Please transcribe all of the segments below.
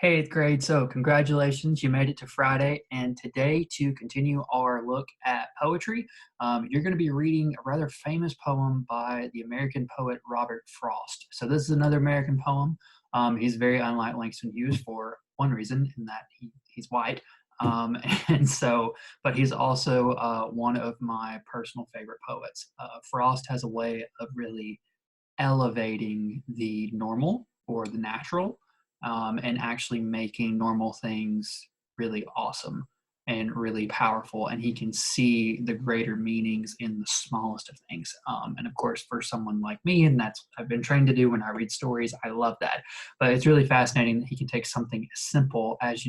Hey, 8th grade. So, congratulations, you made it to Friday. And today, to continue our look at poetry, you're going to be reading a rather famous poem by the American poet Robert Frost. So, this is another American poem. He's very unlike Langston Hughes for one reason, in that he's white. Um, and so, but he's also one of my personal favorite poets. Frost has a way of really elevating the normal or the natural, and actually making normal things really awesome and really powerful. And he can see the greater meanings in the smallest of things. And of course, for someone like me, and that's what I've been trained to do when I read stories, I love that. But it's really fascinating that he can take something as simple as,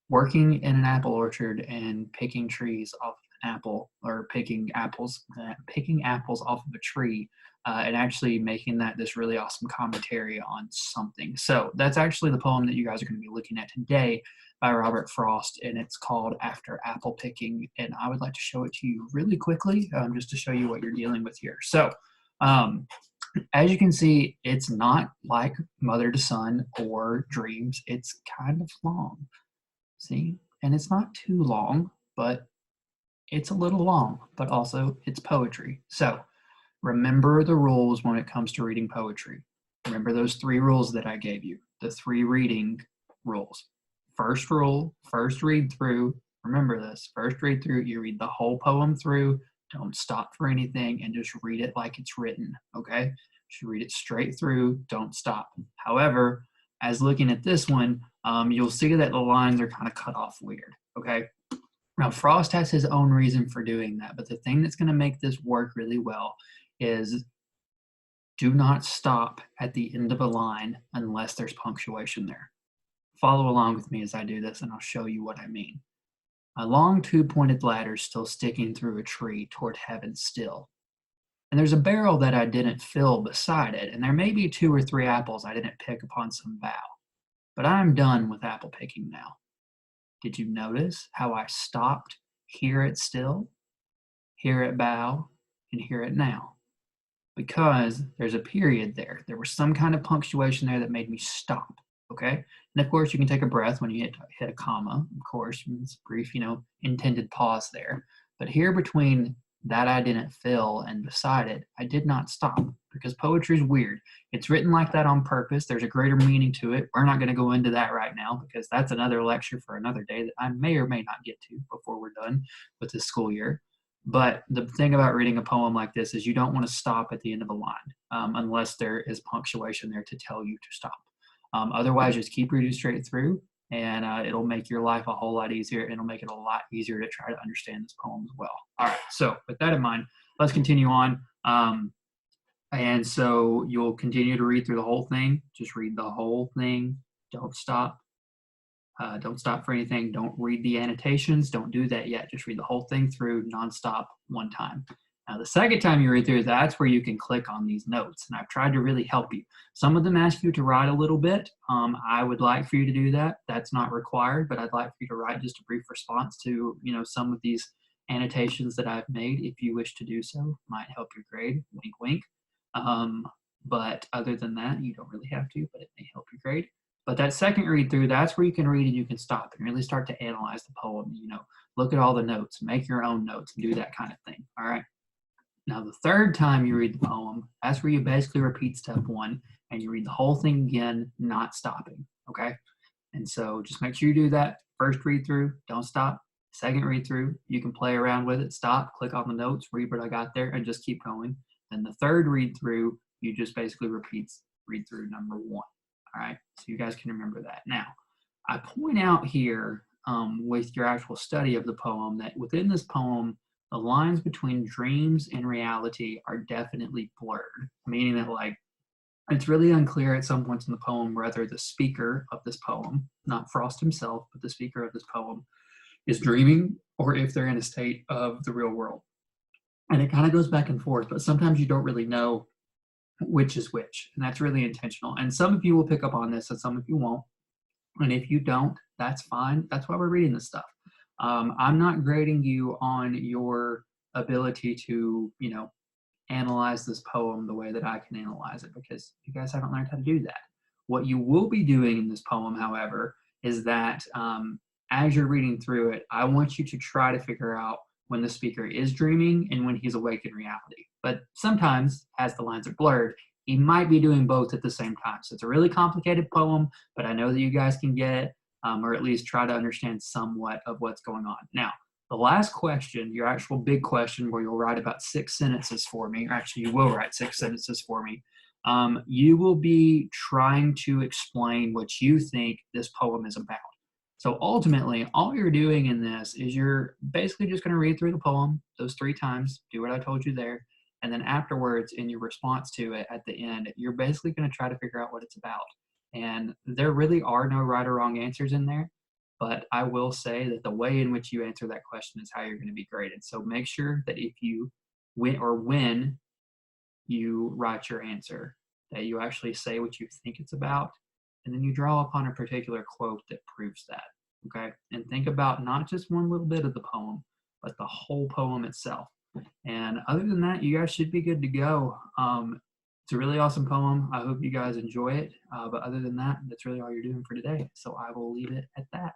working in an apple orchard and picking trees off an apple, or picking apples off of a tree, and actually making that this really awesome commentary on something. So that's actually the poem that you guys are going to be looking at today by Robert Frost, and it's called After Apple Picking. And I would like to show it to you really quickly, just to show you what you're dealing with here. So um, as you can see, it's not like Mother to Son or Dreams. It's kind of long. See? And it's not too long, but it's a little long, but also it's poetry. So remember the rules when it comes to reading poetry. Remember those three rules that I gave you, the three reading rules. First rule, first read through. Remember this, first read through, you read the whole poem through, don't stop for anything, and just read it like it's written, okay? Just read it straight through, don't stop. However, as looking at this one, you'll see that the lines are kind of cut off weird, okay? Now, Frost has his own reason for doing that, but the thing that's going to make this work really well is do not stop at the end of a line unless there's punctuation there. Follow along with me as I do this, and I'll show you what I mean. A long two-pointed ladder still sticking through a tree toward heaven still. And there's a barrel that I didn't fill beside it, and there may be 2 or 3 apples I didn't pick upon some bough. But I'm done with apple picking now. Did you notice how I stopped here at still, here at bow, and here at now? Because there's a period there. There was some kind of punctuation there that made me stop, okay? And of course, you can take a breath when you hit a comma, of course. It's a brief, intended pause there. But here between that I didn't fill and beside it, I did not stop, because poetry is weird. It's written like that on purpose. There's a greater meaning to it. We're not going to go into that right now, because that's another lecture for another day that I may or may not get to before we're done with this school year. But the thing about reading a poem like this is you don't want to stop at the end of a line, unless there is punctuation there to tell you to stop. Otherwise, just keep reading straight through, and it'll make your life a whole lot easier, and it'll make it a lot easier to try to understand this poem as well. All right, so with that in mind, let's continue on. And so you'll continue to read through the whole thing. Just read the whole thing. Don't stop. Don't stop for anything. Don't read the annotations. Don't do that yet. Just read the whole thing through nonstop one time. Now, the second time you read through, that's where you can click on these notes. And I've tried to really help you. Some of them ask you to write a little bit. I would like for you to do that. That's not required, but I'd like for you to write just a brief response to, some of these annotations that I've made. If you wish to do so, might help your grade. Wink, wink. But other than that, you don't really have to, but it may help your grade. But that second read through, that's where you can read and you can stop and really start to analyze the poem. Look at all the notes, make your own notes, and do that kind of thing. All right. Now, the third time you read the poem, that's where you basically repeat step 1 and you read the whole thing again, not stopping. Okay. And so just make sure you do that. First read through, don't stop. Second read through, you can play around with it, stop, click on the notes, read what I got there, and just keep going. Then the third read through, you just basically read through number 1. All right, so you guys can remember that. Now, I point out here with your actual study of the poem that within this poem, the lines between dreams and reality are definitely blurred, meaning that it's really unclear at some points in the poem whether the speaker of this poem, not Frost himself, but the speaker of this poem, is dreaming or if they're in a state of the real world. And it kind of goes back and forth, but sometimes you don't really know which is which, and that's really intentional. And some of you will pick up on this and some of you won't. And if you don't, that's fine. That's why we're reading this stuff. I'm not grading you on your ability to, analyze this poem the way that I can analyze it, because you guys haven't learned how to do that. What you will be doing in this poem, however, is that as you're reading through it, I want you to try to figure out when the speaker is dreaming and when he's awake in reality. But sometimes, as the lines are blurred, he might be doing both at the same time. So it's a really complicated poem, but I know that you guys can get it, or at least try to understand somewhat of what's going on. Now, the last question, your actual big question, where you'll write about 6 sentences for me, or actually you will write 6 sentences for me. You will be trying to explain what you think this poem is about. So ultimately, all you're doing in this is you're basically just going to read through the poem those 3 times, do what I told you there, and then afterwards, in your response to it at the end, you're basically going to try to figure out what it's about. And there really are no right or wrong answers in there, but I will say that the way in which you answer that question is how you're going to be graded. So make sure that if you when you write your answer, that you actually say what you think it's about, and then you draw upon a particular quote that proves that. Okay? And think about not just one little bit of the poem, but the whole poem itself. And other than that, you guys should be good to go. It's a really awesome poem. I hope you guys enjoy it. But other than that, that's really all you're doing for today. So I will leave it at that.